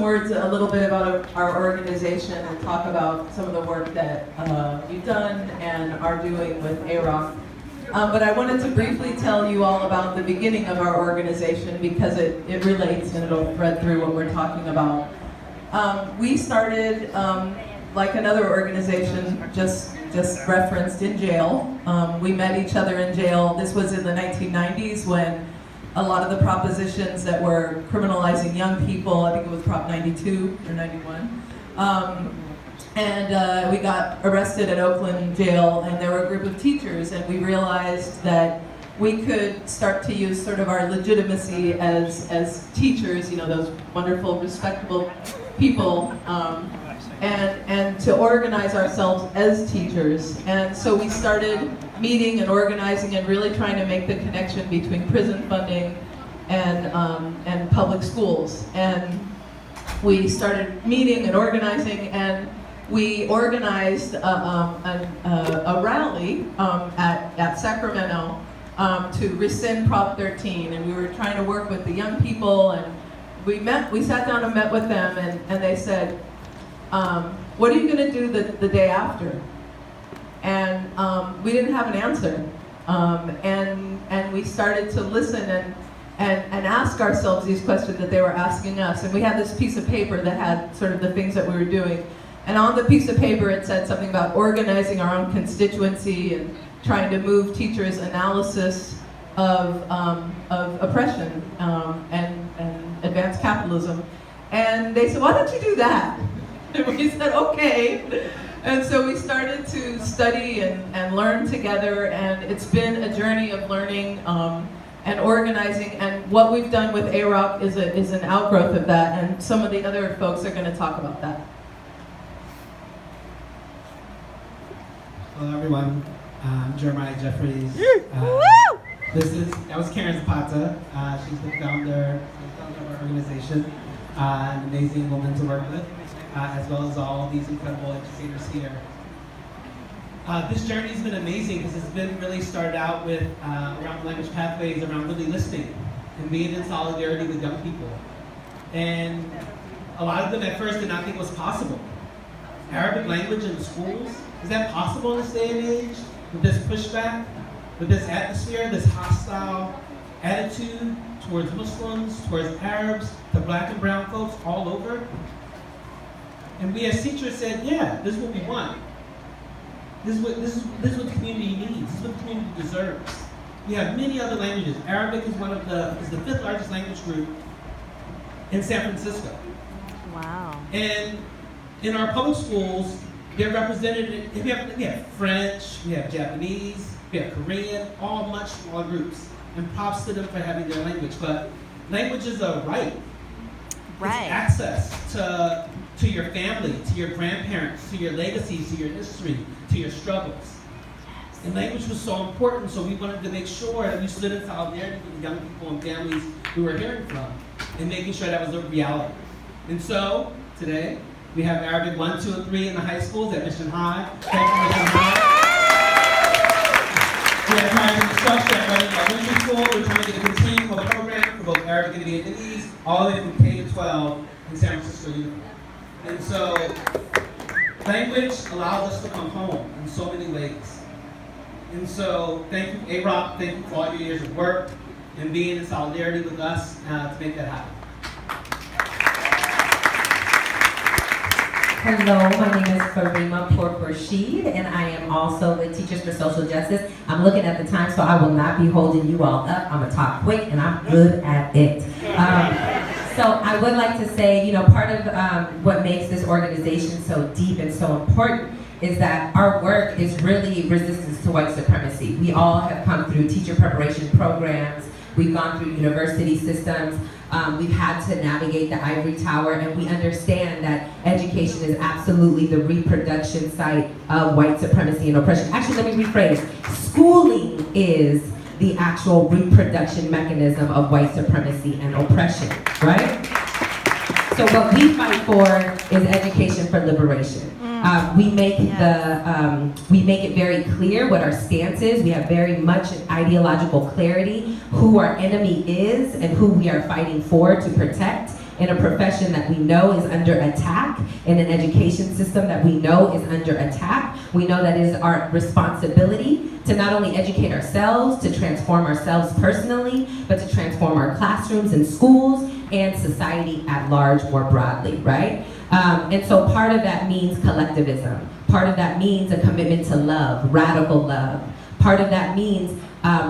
words a little bit about our organization and talk about some of the work that we've done and are doing with AROC. But I wanted to briefly tell you all about the beginning of our organization because it relates and it'll thread through what we're talking about. We started, like another organization just referenced, in jail. We met each other in jail. This was in the 1990s when a lot of the propositions that were criminalizing young people, I think it was Prop 92 or 91, and we got arrested at Oakland jail, and there were a group of teachers, and we realized that we could start to use sort of our legitimacy as teachers, you know, those wonderful, respectable people, and to organize ourselves as teachers. And so we started meeting and organizing and really trying to make the connection between prison funding and public schools. And we started meeting and organizing, and we organized a rally at Sacramento to rescind Prop 13, and we were trying to work with the young people, and we sat down and met with them, and they said, what are you going to do the day after? And we didn't have an answer. And we started to listen and ask ourselves these questions that they were asking us. And we had this piece of paper that had sort of the things that we were doing. And on the piece of paper it said something about organizing our own constituency and trying to move teachers' analysis of oppression and advanced capitalism. And they said, why don't you do that? And we said, okay. And so we started to study and learn together, and it's been a journey of learning and organizing, and what we've done with AROC is an outgrowth of that, and some of the other folks are going to talk about that. Hello everyone, Jeremiah Jeffries. That was Karen Zapata. She's the founder of our organization, an amazing woman to work with, as well as all these incredible educators here. This journey has been amazing because it's been really started out with around language pathways, around really listening and being in solidarity with young people. And a lot of them at first did not think it was possible. Arabic language in the schools, is that possible in this day and age? With this pushback, with this atmosphere, this hostile attitude towards Muslims, towards Arabs, to black and brown folks all over? And we as teachers said, yeah, this is what we want. This is what the community needs. This is what the community deserves. We have many other languages. Arabic is is the 5th largest language group in San Francisco. Wow. And in our public schools, they're represented, we have French, we have Japanese, we have Korean, all much smaller groups. And props to them for having their language. But language is a right. Right. It's access to your family, to your grandparents, to your legacies, to your history, to your struggles. And language was so important, so we wanted to make sure that we stood in solidarity with the young people and families we were hearing from, and making sure that was a reality. And so, today, we have Arabic 1, 2, and 3 in the high schools at Mission High. Thank you, Mission High. We have trying instruction at Reading Elementary School. We're trying to get a continuum of program for both Arabic and Vietnamese, all the way from K to 12 in San Francisco Unified. And so, language allows us to come home in so many ways. And so, thank you, AROC, thank you for all your years of work and being in solidarity with us to make that happen. Hello, my name is Farima Pour-Khorshid, and I am also with Teachers for Social Justice. I'm looking at the time, so I will not be holding you all up. I'm going to talk quick, and I'm good at it. So I would like to say, you know, part of what makes this organization so deep and so important is that our work is really resistance to white supremacy. We all have come through teacher preparation programs. We've gone through university systems. We've had to navigate the ivory tower, and we understand that education is absolutely the reproduction site of white supremacy and oppression. Actually, let me rephrase. Schooling is the actual reproduction mechanism of white supremacy and oppression, right? So what we fight for is education for liberation. We make it very clear what our stance is. We have very much an ideological clarity who our enemy is and who we are fighting for to protect. in a profession that we know is under attack, in an education system that we know is under attack. We know that it is our responsibility to not only educate ourselves, to transform ourselves personally, but to transform our classrooms and schools and society at large more broadly, right? And so part of that means collectivism. Part of that means a commitment to love, radical love. Part of that means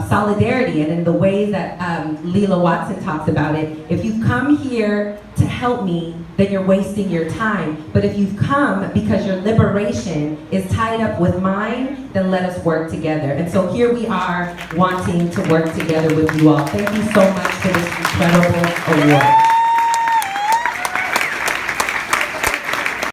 solidarity, and in the way that Leela Watson talks about it, if you come here to help me, then you're wasting your time. But if you've come because your liberation is tied up with mine, then let us work together. And so here we are wanting to work together with you all. Thank you so much for this incredible award.